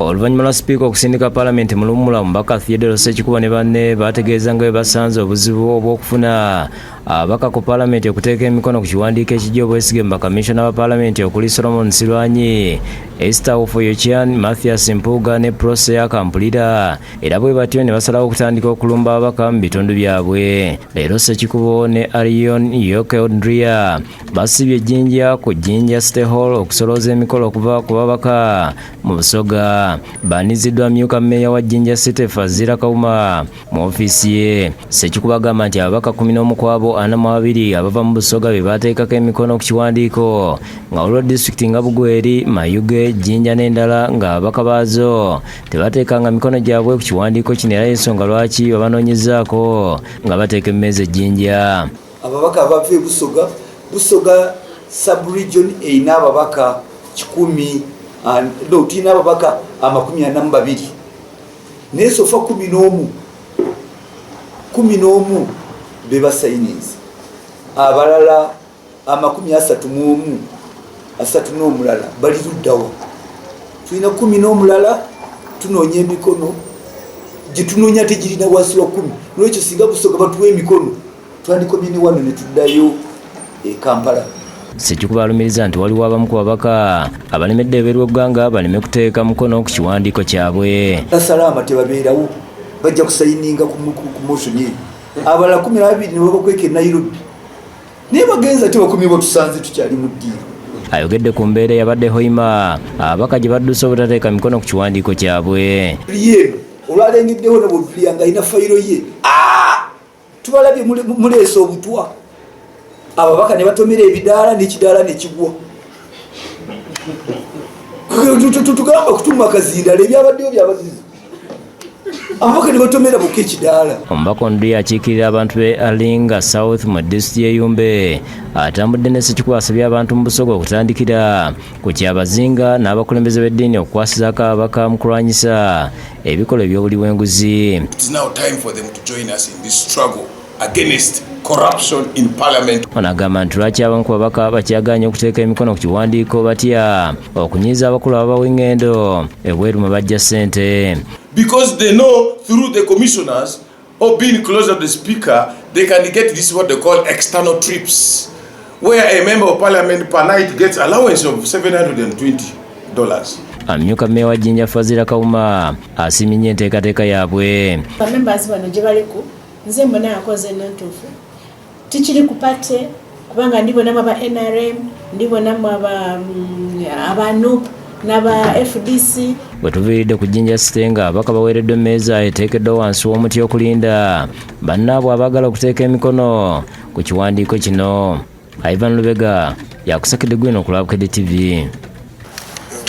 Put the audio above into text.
Oluvannyuma lwa sipiika okusindika paalamenti mu luwummula omubaka Theodore Ssekikubo ne banne baategeeza nga bwe basanze obuzibu obw'okufuna ababaka ku paalamenti okuteeka emikono ku kiwandiiko ekijja obwesige mu bakamishona ba paalamenti okuli Solomon Sirwanyi, Esther Ofoyokyan, Mathias Mpuuga ne Prosea Kampulira, era bwe batyo ne basalawo okutandika okulumba ababaka mu bitundu byabwe. Leero Ssekikubo ne Arion Yokeondria basibye ejjinja ku Jinja City Hall okusolooza emikolo okuva ku babaka mu Busoga. Baaniziddwa myuka mmeeya wa Jinja City Fazira Kauma mu ofiisi ye. Ssekikubo agamba nti ababaka 11 ku abo 42 abava mu Busoga be baateekako emikono ku kiwandiiko nga olwa disitulikiti nga Bugweri, Mayuge, Jinja n'endala nga ababaka baazo tebateekanga mikono gyabwe ku kiwandiiko kino, era ensonga lwaki babanoonyezaako nga bateeka emmeeza ejjinja. Ababaka abava e Busoga sub-region erina ababaka 10 tulina ababaka 42 naye sofa 11 be basayiniza, abalala 31 bali luddawa. Tulina 10 n'omulala tunoonya emikono gyetunoonya tegirina wansi wa 10. Lwekyo singa Busoga batuwa emikono twandikomye ne wano ne tuddayo e Kampala. Ssekikubo alumiriza nti waliwo abamu ku babaka abalemedde ebeeru w'eggwanga baleme kuteeka mukono ku kiwandiiko kyabwe. Salama tebabeerawo, bajja kusayininga ku motion ye. Abalala 12 ne babakweka e Nairobi naye bagenza tebakumye batusanze tukyali mu ddiiro. Ayogedde ku mbeera yabadde Hoima ababaka gye badduse obutateeka mikono ku kiwandiiko kyabwe. Yeno olwalengeddewo ne bwebuliyanga alina fayiro ye, tubalabye muleesa obutwa. Ababaka ne batomera ebidaala n'ekidaala ne kigwa. Tugamba kutuma akazindala ebyabaddeyo byabazizi. Ababaka ne batomera bokka ekidaala. Omubaka Onduli akiikirira abantu be Alinga South mu disitulikiti y'Eyumbe atambudde ne Ssekikubo asabye abantu mu Busoga okutandikira ku kyabazinga n'abakulembeze b'eddiini okukwasizaako ababaka mu kulwanyisa ebikolwa eby'obuliwenguzi. It is now time for them to join us in this struggle against corruption in parliament. Onagamba nti lwaki abamu ku babaka bakyagaanye okuteeka emikono ku kiwandiiko batya okunyiiza abakulu ab'engendo ebweru mwe bajja ssente. Because they know through the commissioners or being closer to the speaker, they can get this what they call external trips, where a member of parliament per night gets allowance of $720. Amyuka mmeeya wa Jinja Fazira Kauma asiminye enteekateeka yaabwe. Members bano gye baliku nze mbona yakoze nantuufu tikiri kupate kubanga ndibonamu aba NRM, ndibonamu aba NUP n'aba FDC. Bwe tuviiridde ku Jinja City nga ababaka baweereddwa emmeeza eteekeddwa wansi w'omuti okulinda bannaabwe abaagala okuteeka emikono ku kiwandiiko kino. Ivan Lubega yakusakidde gwino ku Lwabukede TV.